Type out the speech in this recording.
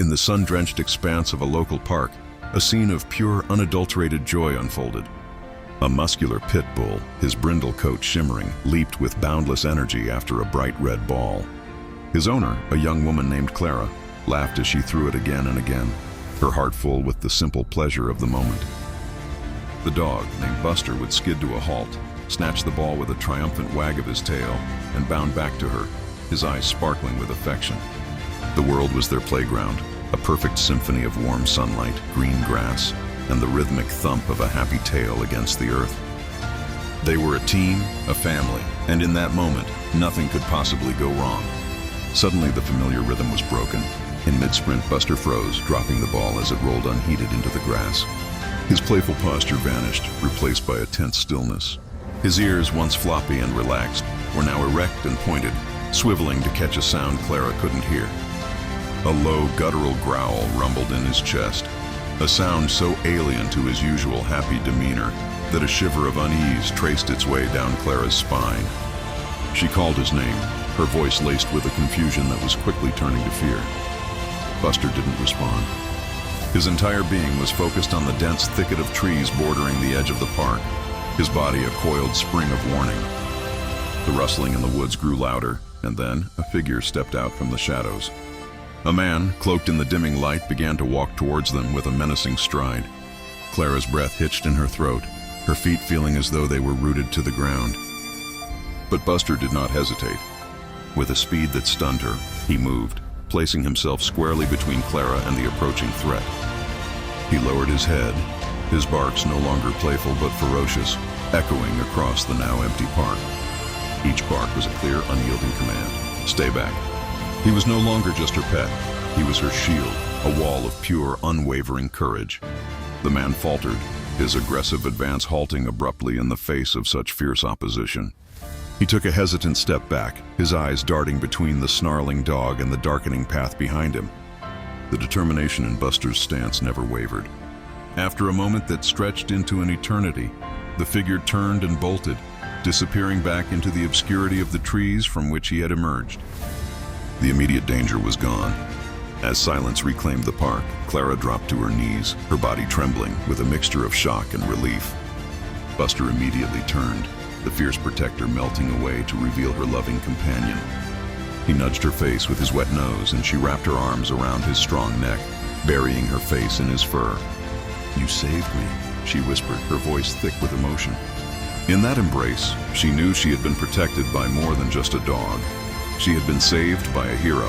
In the sun-drenched expanse of a local park, a scene of pure, unadulterated joy unfolded. A muscular pit bull, his brindle coat shimmering, leaped with boundless energy after a bright red ball. His owner, a young woman named Clara, laughed as she threw it again and again, her heart full with the simple pleasure of the moment. The dog, named Buster, would skid to a halt, snatch the ball with a triumphant wag of his tail, and bound back to her, his eyes sparkling with affection. The world was their playground, a perfect symphony of warm sunlight, green grass, and the rhythmic thump of a happy tail against the earth. They were a team, a family, and in that moment, nothing could possibly go wrong. Suddenly, the familiar rhythm was broken. In mid-sprint, Buster froze, dropping the ball as it rolled unheeded into the grass. His playful posture vanished, replaced by a tense stillness. His ears, once floppy and relaxed, were now erect and pointed, swiveling to catch a sound Clara couldn't hear. A low, guttural growl rumbled in his chest, a sound so alien to his usual happy demeanor that a shiver of unease traced its way down Clara's spine. She called his name, her voice laced with a confusion that was quickly turning to fear. Buster didn't respond. His entire being was focused on the dense thicket of trees bordering the edge of the park, his body a coiled spring of warning. The rustling in the woods grew louder, and then a figure stepped out from the shadows. A man, cloaked in the dimming light, began to walk towards them with a menacing stride. Clara's breath hitched in her throat, her feet feeling as though they were rooted to the ground. But Buster did not hesitate. With a speed that stunned her, he moved, placing himself squarely between Clara and the approaching threat. He lowered his head, his barks no longer playful but ferocious, echoing across the now empty park. Each bark was a clear, unyielding command. Stay back. He was no longer just her pet. He was her shield, a wall of pure, unwavering courage. The man faltered, his aggressive advance halting abruptly in the face of such fierce opposition. He took a hesitant step back, his eyes darting between the snarling dog and the darkening path behind him. The determination in Buster's stance never wavered. After a moment that stretched into an eternity, the figure turned and bolted, disappearing back into the obscurity of the trees from which he had emerged. The immediate danger was gone. As silence reclaimed the park, Clara dropped to her knees, her body trembling with a mixture of shock and relief. Buster immediately turned, the fierce protector melting away to reveal her loving companion. He nudged her face with his wet nose, and she wrapped her arms around his strong neck, burying her face in his fur. "You saved me," she whispered, her voice thick with emotion. In that embrace, she knew she had been protected by more than just a dog. She had been saved by a hero,